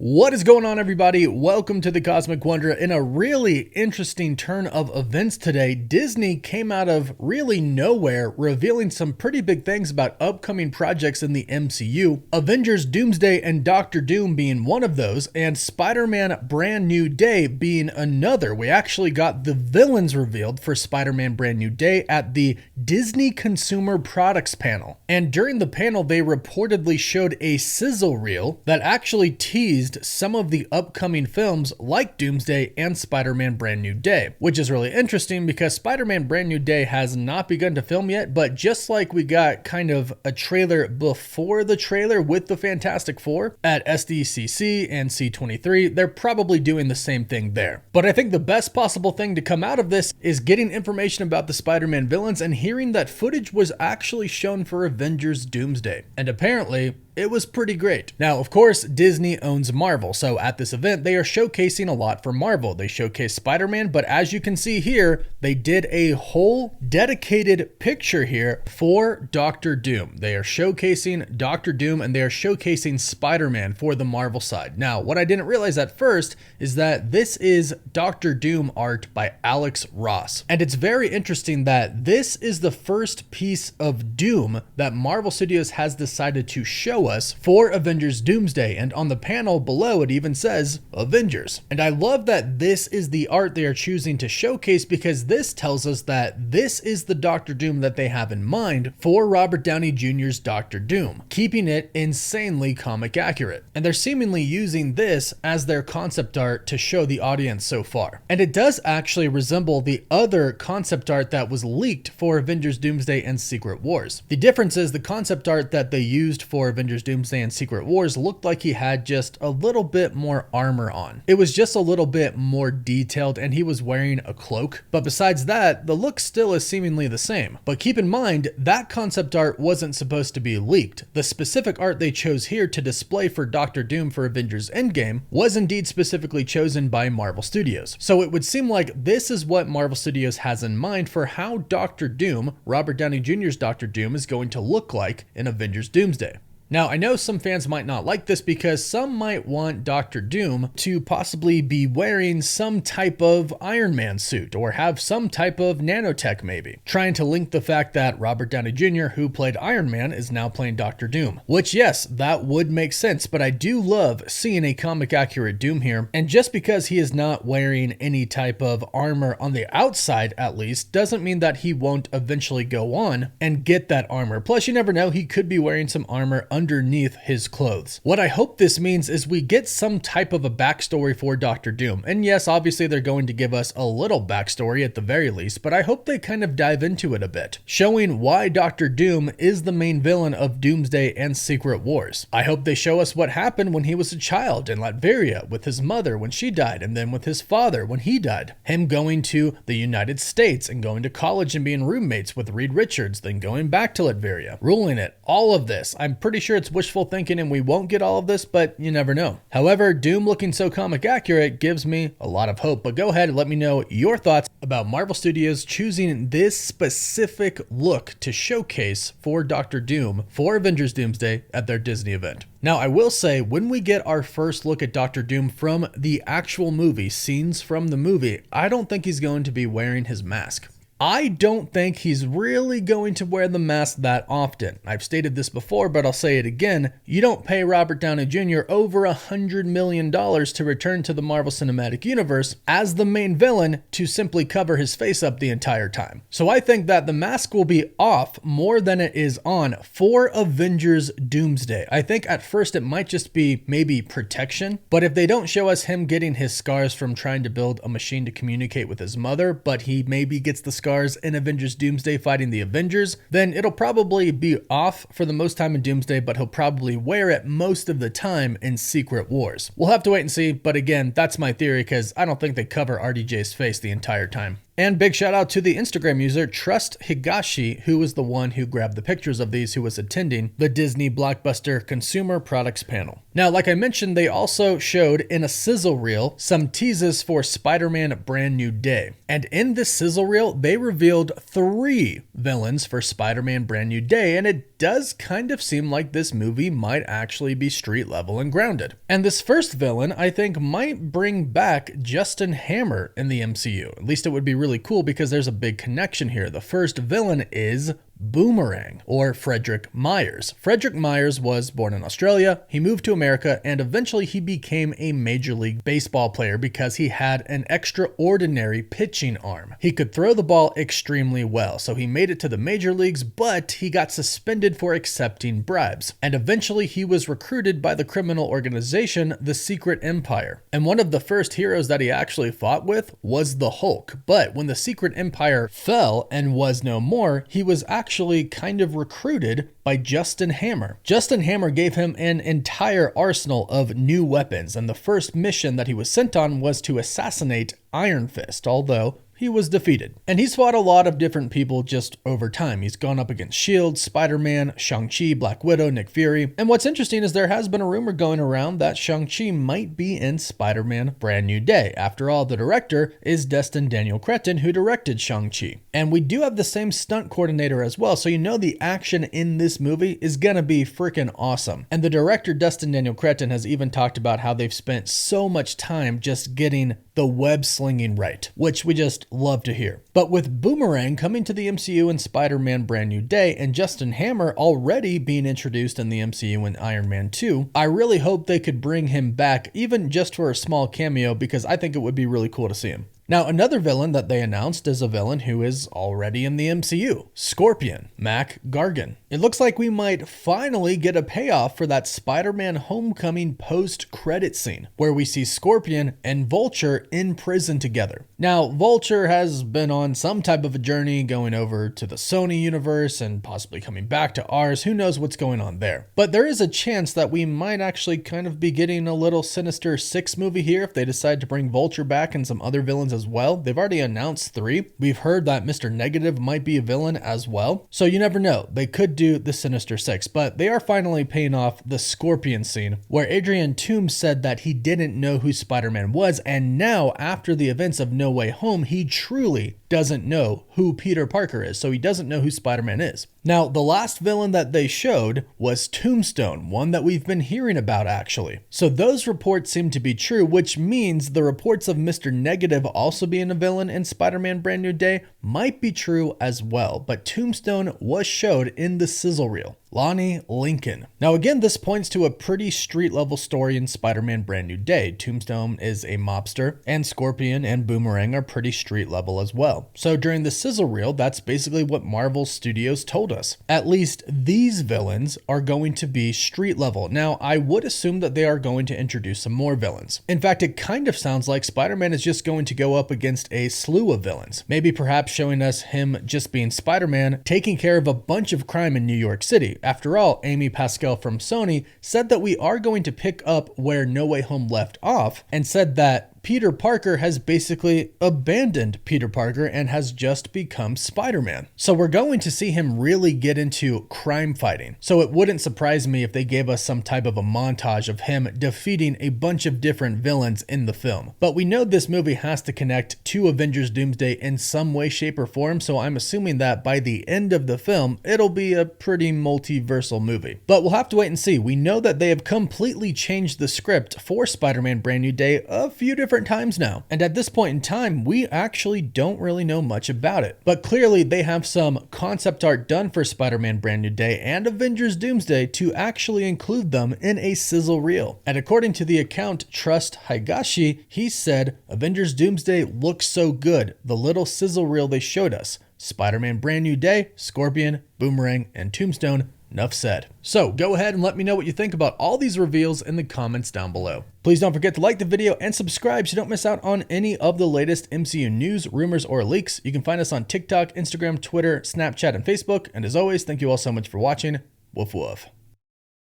What is going on, everybody? Welcome to the Cosmic Wonder. In a really interesting turn of events today, Disney came out of really nowhere, revealing some pretty big things about upcoming projects in the MCU, Avengers Doomsday and Doctor Doom being one of those, and Spider-Man Brand New Day being another. We actually got the villains revealed for Spider-Man Brand New Day at the Disney Consumer Products panel. And during the panel, they reportedly showed a sizzle reel that actually teased some of the upcoming films like Doomsday and Spider-Man Brand New Day, which is really interesting because Spider-Man Brand New Day has not begun to film yet, but just like we got kind of a trailer before the trailer with the Fantastic Four at SDCC and C23, they're probably doing the same thing there. But I think the best possible thing to come out of this is getting information about the Spider-Man villains and hearing that footage was actually shown for Avengers Doomsday. And apparently, it was pretty great. Now, of course, Disney owns Marvel, so at this event, they are showcasing a lot for Marvel. They showcase Spider-Man, but as you can see here, they did a whole dedicated picture here for Doctor Doom. They are showcasing Doctor Doom and they are showcasing Spider-Man for the Marvel side. Now, what I didn't realize at first is that this is Doctor Doom art by Alex Ross. And it's very interesting that this is the first piece of Doom that Marvel Studios has decided to show us for Avengers Doomsday, and on the panel below it even says Avengers. And I love that this is the art they are choosing to showcase because this tells us that this is the Doctor Doom that they have in mind for Robert Downey Jr.'s Doctor Doom, keeping it insanely comic accurate. And they're seemingly using this as their concept art to show the audience so far. And it does actually resemble the other concept art that was leaked for Avengers Doomsday and Secret Wars. The difference is the concept art that they used for Avengers Doomsday and Secret Wars looked like he had just a little bit more armor on. It was just a little bit more detailed and he was wearing a cloak. But besides that, the look still is seemingly the same. But keep in mind, that concept art wasn't supposed to be leaked. The specific art they chose here to display for Doctor Doom for Avengers Endgame was indeed specifically chosen by Marvel Studios. So it would seem like this is what Marvel Studios has in mind for how Doctor Doom, Robert Downey Jr.'s Doctor Doom, is going to look like in Avengers Doomsday. Now, I know some fans might not like this because some might want Doctor Doom to possibly be wearing some type of Iron Man suit or have some type of nanotech maybe, trying to link the fact that Robert Downey Jr., who played Iron Man, is now playing Doctor Doom, which yes, that would make sense, but I do love seeing a comic accurate Doom here. And just because he is not wearing any type of armor on the outside at least, doesn't mean that he won't eventually go on and get that armor. Plus, you never know, he could be wearing some armor underneath his clothes. What I hope this means is we get some type of a backstory for Doctor Doom. And yes, obviously they're going to give us a little backstory at the very least, but I hope they kind of dive into it a bit, showing why Doctor Doom is the main villain of Doomsday and Secret Wars. I hope they show us what happened when he was a child in Latveria with his mother when she died, and then with his father when he died. Him going to the United States and going to college and being roommates with Reed Richards, then going back to Latveria, ruling it. All of this. I'm pretty sure it's wishful thinking and we won't get all of this, but you never know. However, Doom looking so comic accurate gives me a lot of hope. But go ahead and let me know your thoughts about Marvel Studios choosing this specific look to showcase for Doctor Doom for Avengers Doomsday at their Disney event. Now, I will say, when we get our first look at Doctor Doom from the actual movie, scenes from the movie, I don't think he's going to be wearing his mask. I don't think he's really going to wear the mask that often. I've stated this before, but I'll say it again. You don't pay Robert Downey Jr. over $100 million to return to the Marvel Cinematic Universe as the main villain to simply cover his face up the entire time. So I think that the mask will be off more than it is on for Avengers Doomsday. I think at first it might just be maybe protection, but if they don't show us him getting his scars from trying to build a machine to communicate with his mother, but he maybe gets the scars in Avengers Doomsday fighting the Avengers, then it'll probably be off for the most time in Doomsday, but he'll probably wear it most of the time in Secret Wars. We'll have to wait and see, but again, that's my theory because I don't think they cover RDJ's face the entire time. And big shout out to the Instagram user Trust Higashi, who was the one who grabbed the pictures of these, who was attending the Disney Blockbuster Consumer Products panel. Now, like I mentioned, they also showed in a sizzle reel some teases for Spider-Man Brand New Day. And in this sizzle reel, they revealed 3 villains for Spider-Man Brand New Day, and it does kind of seem like this movie might actually be street level and grounded. And this first villain, I think, might bring back Justin Hammer in the MCU. At least it would be really cool because there's a big connection here. The first villain is Boomerang, or Frederick Myers. Frederick Myers was born in Australia, he moved to America, and eventually he became a Major League Baseball player because he had an extraordinary pitching arm. He could throw the ball extremely well, so he made it to the major leagues, but he got suspended for accepting bribes. And eventually he was recruited by the criminal organization, the Secret Empire. And one of the first heroes that he actually fought with was the Hulk. But when the Secret Empire fell and was no more, he was actually kind of recruited by Justin Hammer. Justin Hammer gave him an entire arsenal of new weapons, and the first mission that he was sent on was to assassinate Iron Fist, although he was defeated. And he's fought a lot of different people just over time. He's gone up against S.H.I.E.L.D., Spider-Man, Shang-Chi, Black Widow, Nick Fury. And what's interesting is there has been a rumor going around that Shang-Chi might be in Spider-Man Brand New Day. After all, the director is Destin Daniel Cretton, who directed Shang-Chi. And we do have the same stunt coordinator as well, so you know the action in this movie is gonna be freaking awesome. And the director, Destin Daniel Cretton, has even talked about how they've spent so much time just getting the web slinging right, which we just love to hear. But with Boomerang coming to the MCU in Spider-Man Brand New Day and Justin Hammer already being introduced in the MCU in Iron Man 2, I really hope they could bring him back even just for a small cameo because I think it would be really cool to see him. Now, another villain that they announced is a villain who is already in the MCU, Scorpion, Mac Gargan. It looks like we might finally get a payoff for that Spider-Man Homecoming post-credit scene, where we see Scorpion and Vulture in prison together. Now, Vulture has been on some type of a journey going over to the Sony universe and possibly coming back to ours. Who knows what's going on there? But there is a chance that we might actually kind of be getting a little Sinister Six movie here if they decide to bring Vulture back and some other villains as well. They've already announced 3. We've heard that Mr. Negative might be a villain as well. So you never know. They could do the Sinister Six, but they are finally paying off the Scorpion scene where Adrian Toomes said that he didn't know who Spider-Man was, and now after the events of No Way Home, he truly doesn't know who Peter Parker is, so he doesn't know who Spider-Man is. Now, the last villain that they showed was Tombstone, one that we've been hearing about actually. So those reports seem to be true, which means the reports of Mr. Negative also being a villain in Spider-Man Brand New Day might be true as well, but Tombstone was showed in the sizzle reel. Lonnie Lincoln. Now again, this points to a pretty street level story in Spider-Man Brand New Day. Tombstone is a mobster, and Scorpion and Boomerang are pretty street level as well. So during the sizzle reel, that's basically what Marvel Studios told us. At least these villains are going to be street level. Now, I would assume that they are going to introduce some more villains. In fact, it kind of sounds like Spider-Man is just going to go up against a slew of villains. Maybe perhaps showing us him just being Spider-Man, taking care of a bunch of crime in New York City. After all, Amy Pascal from Sony said that we are going to pick up where No Way Home left off, and said that Peter Parker has basically abandoned Peter Parker and has just become Spider-Man. So we're going to see him really get into crime fighting. So it wouldn't surprise me if they gave us some type of a montage of him defeating a bunch of different villains in the film. But we know this movie has to connect to Avengers Doomsday in some way, shape, or form, so I'm assuming that by the end of the film, it'll be a pretty multiversal movie. But we'll have to wait and see. We know that they have completely changed the script for Spider-Man Brand New Day a few different times now. And at this point in time, we actually don't really know much about it. But clearly they have some concept art done for Spider-Man Brand New Day and Avengers Doomsday to actually include them in a sizzle reel. And according to the account Trust Higashi, he said, Avengers Doomsday looks so good. The little sizzle reel they showed us. Spider-Man Brand New Day, Scorpion, Boomerang, and Tombstone. Enough said. So go ahead and let me know what you think about all these reveals in the comments down below. Please don't forget to like the video and subscribe so you don't miss out on any of the latest MCU news, rumors, or leaks. You can find us on TikTok, Instagram, Twitter, Snapchat, and Facebook. And as always, thank you all so much for watching. Woof woof.